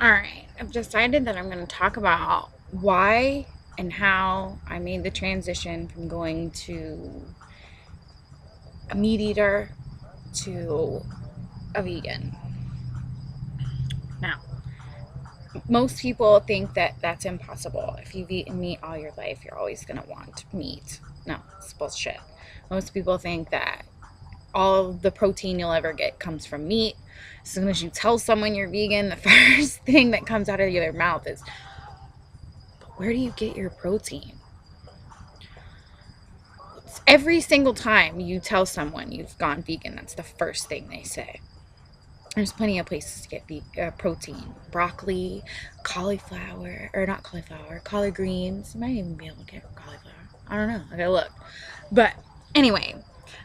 Alright, I've decided that I'm going to talk about why and how I made the transition from going to a meat eater to a vegan. Now, most people think that that's impossible. If you've eaten meat all your life, you're always going to want meat. No, it's bullshit. Most people think that all the protein you'll ever get comes from meat. As soon as you tell someone you're vegan, the first thing that comes out of their mouth is, where do you get your protein? Every single time you tell someone you've gone vegan, that's the first thing they say. There's plenty of places to get protein. Broccoli, cauliflower, or not cauliflower, collard greens. You might even be able to get cauliflower. I don't know. I gotta look. But anyway,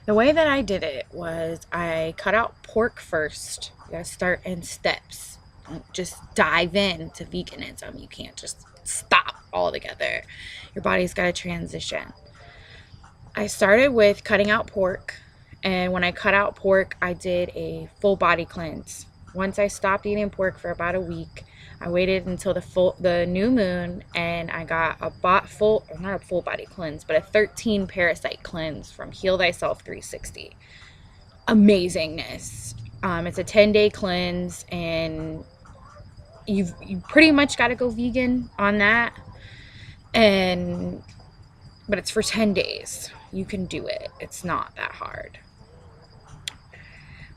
the way that I did it was I cut out pork first. You gotta start in steps. Don't just dive into veganism. You can't just stop altogether. Your body's gotta transition. I started with cutting out pork, and when I cut out pork, I did a full body cleanse. Once I stopped eating pork for about a week, I waited until the new moon, and I got not a full body cleanse, but a 13 parasite cleanse from Heal Thyself 360. Amazingness. It's a 10-day cleanse, and you pretty much got to go vegan on that, but it's for 10 days. You can do it. It's not that hard.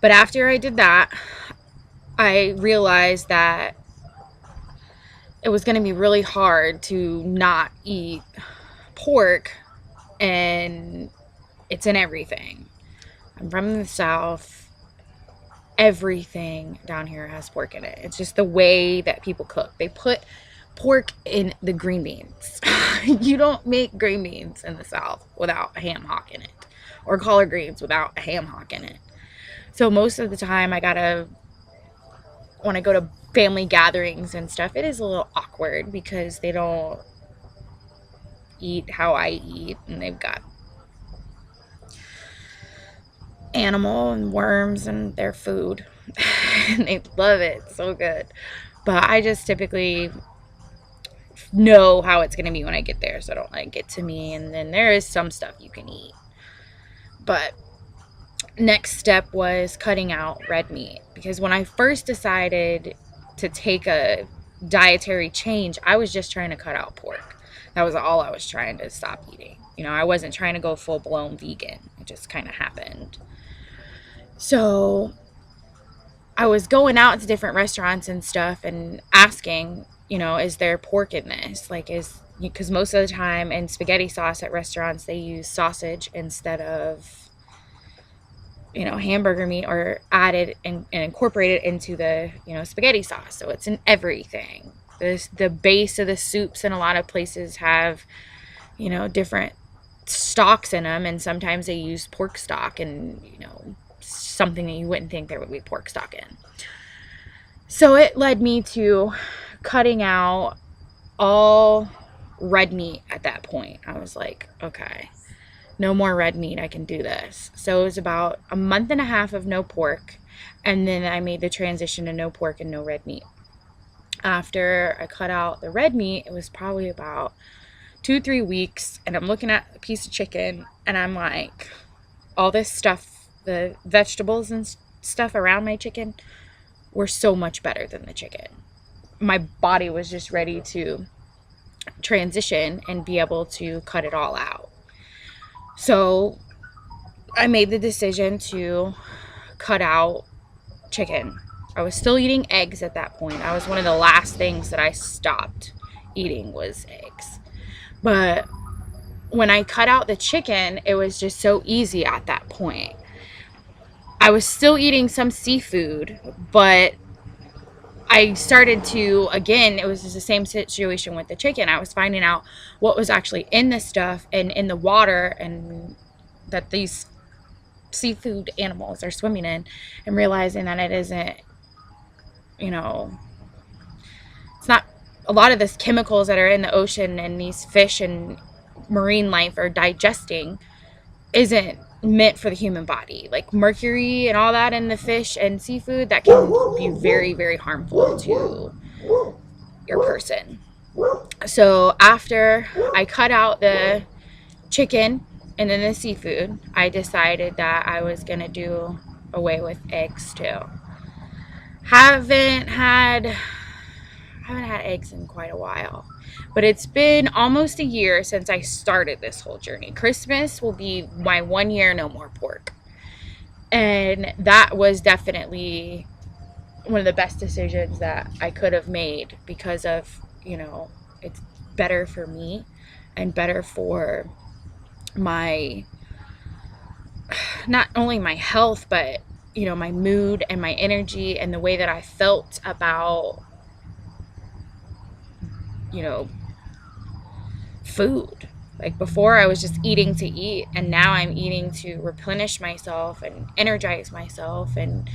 But after I did that, I realized that it was going to be really hard to not eat pork, and it's in everything. I'm from the South. Everything down here has pork in it. It's just the way that people cook. They put pork in the green beans. You don't make green beans in the South without a ham hock in it, or collard greens without a ham hock in it. So most of the time when I go to family gatherings and stuff, it is a little awkward because they don't eat how I eat, and they've got animal and worms in their food. And they love it. It's so good. But I just typically know how it's going to be when I get there, so I don't let it get to me. And then there is some stuff you can eat. But next step was cutting out red meat, because when I first decided to take a dietary change, I was just trying to cut out pork. That was all I was trying to stop eating. I wasn't trying to go full-blown vegan. It just kind of happened. So I was going out to different restaurants and stuff and asking, is there pork in this? Because most of the time in spaghetti sauce at restaurants, they use sausage instead of, hamburger meat, or add it and incorporate it into the, spaghetti sauce. So it's in everything. The base of the soups in a lot of places have, different stocks in them, and sometimes they use pork stock, and, something that you wouldn't think there would be pork stock in. So it led me to cutting out all red meat at that point. I was like, okay, no more red meat. I can do this. So it was about a month and a half of no pork, and then I made the transition to no pork and no red meat. After I cut out the red meat, it was probably about 2-3 weeks, and I'm looking at a piece of chicken, and I'm like, all this stuff, the vegetables and stuff around my chicken were so much better than the chicken. My body was just ready to transition and be able to cut it all out. So I made the decision to cut out chicken. I was still eating eggs at that point. That was one of the last things that I stopped eating, was eggs. But when I cut out the chicken, it was just so easy at that point. I was still eating some seafood, but I started to, again, it was just the same situation with the chicken. I was finding out what was actually in the stuff and in the water, and that these seafood animals are swimming in, and realizing that it isn't, it's not, a lot of the chemicals that are in the ocean and these fish and marine life are digesting isn't meant for the human body. Like mercury and all that in the fish and seafood, that can be very, very harmful to your person. So after I cut out the chicken and then the seafood, I decided that I was going to do away with eggs too. Haven't had eggs in quite a while, but it's been almost a year since I started this whole journey. Christmas will be my 1 year no more pork. And that was definitely one of the best decisions that I could have made because of, it's better for me and better for my, not only my health, but, my mood and my energy and the way that I felt about, food. Like before I was just eating to eat, and now I'm eating to replenish myself and energize myself. And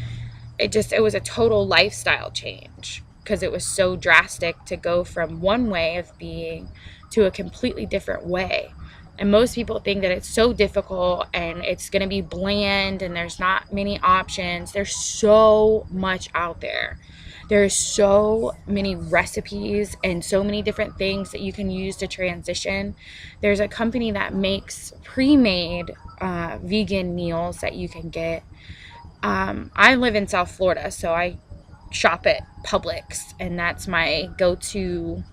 it was a total lifestyle change because it was so drastic to go from one way of being to a completely different way. And most people think that it's so difficult and it's going to be bland and there's not many options. There's so much out there. There's so many recipes and so many different things that you can use to transition. There's a company that makes pre-made vegan meals that you can get. I live in South Florida, so I shop at Publix, and that's my go-to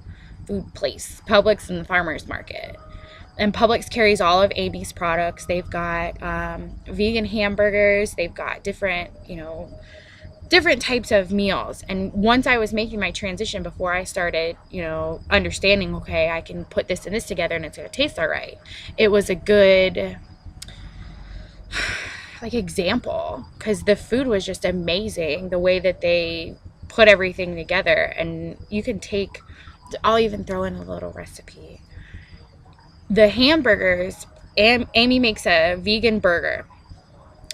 food place. Publix and the farmers market. And Publix carries all of Amy's products. They've got vegan hamburgers. They've got different types of meals. And once I was making my transition, before I started, understanding, okay, I can put this and this together and it's going to taste all right. It was a good example because the food was just amazing. The way that they put everything together, and I'll even throw in a little recipe. The hamburgers, Amy makes a vegan burger,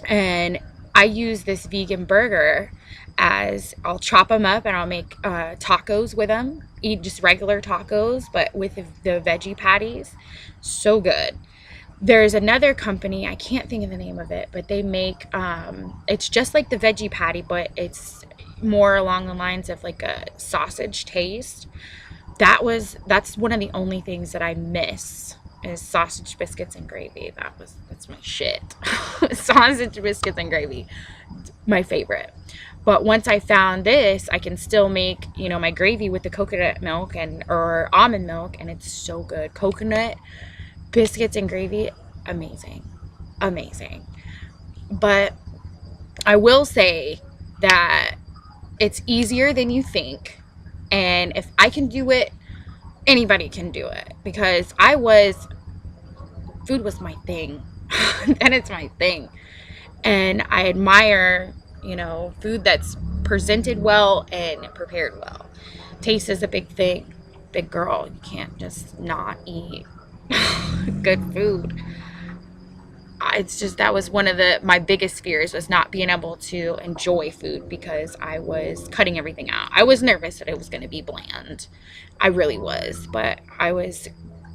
and I use this vegan burger I'll chop them up and I'll make tacos with them. Eat just regular tacos, but with the veggie patties. So good. There's another company, I can't think of the name of it, but they make, it's just like the veggie patty, but it's more along the lines of like a sausage taste. That's one of the only things that I miss is sausage biscuits and gravy. That's my shit. Sausage biscuits and gravy, my favorite. But once I found this, I can still make, my gravy with the coconut milk or almond milk, and it's so good. Coconut biscuits and gravy, amazing. But I will say that it's easier than you think, and if I can do it, anybody can do it, because food was my thing. And it's my thing, and I admire food that's presented well and prepared well. Taste is a big thing. Big girl, you can't just not eat good food. It's just, that was one of my biggest fears, was not being able to enjoy food because I was cutting everything out. I was nervous that it was going to be bland. I really was, but I was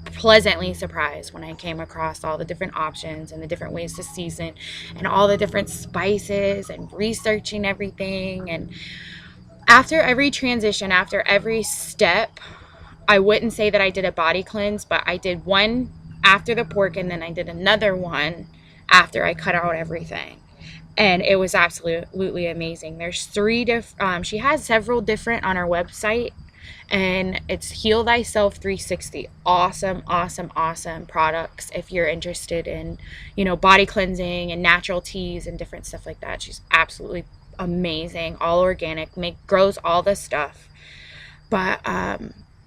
pleasantly surprised when I came across all the different options and the different ways to season and all the different spices and researching everything. And after every transition, after every step, I wouldn't say that I did a body cleanse, but I did one after the pork, and then I did another one after I cut out everything. And it was absolutely amazing. There's she has several different on her website, and it's Heal Thyself 360. Awesome products if you're interested in, body cleansing and natural teas and different stuff like that. She's absolutely amazing, all organic, grows all the stuff. But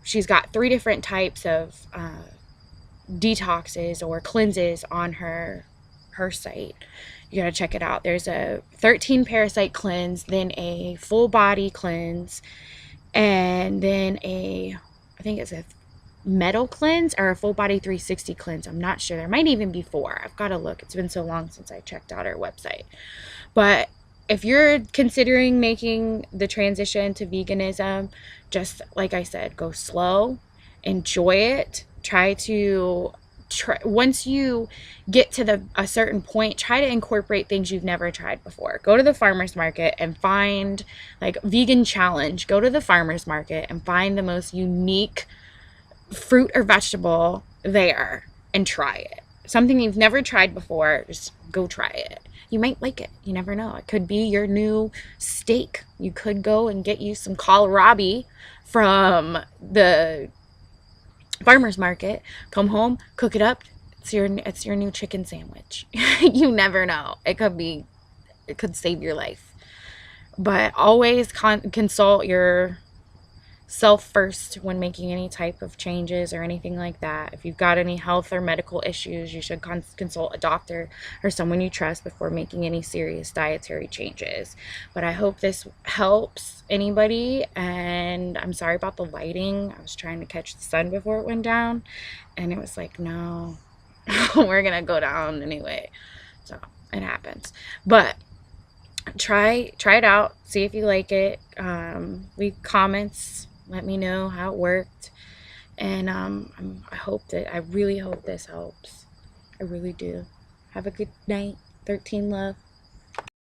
she's got 3 different types of detoxes or cleanses on her site. You gotta check it out. There's a 13 parasite cleanse, then a full body cleanse, and then I think it's a metal cleanse or a full body 360 cleanse. I'm not sure. There might even be 4. I've got to look. It's been so long since I checked out her website. But if you're considering making the transition to veganism, just like I said, go slow, enjoy it, try to once you get to a certain point, try to incorporate things you've never tried before. Go to the farmer's market and find, like, vegan challenge. Go to the farmer's market and find the most unique fruit or vegetable there and try it. Something you've never tried before, just go try it. You might like it. You never know. It could be your new steak. You could go and get you some kohlrabi from the farmer's market, come home, cook it up. It's your new chicken sandwich. You never know. It could save your life. But always consult your self first when making any type of changes or anything like that. If you've got any health or medical issues, you should consult a doctor or someone you trust before making any serious dietary changes. But I hope this helps anybody, and I'm sorry about the lighting. I was trying to catch the sun before it went down, and it was like, no, we're gonna go down anyway. So it happens. But try it out, see if you like it. Leave comments, let me know how it worked, and I really hope this helps. I really do. Have a good night. 13 love.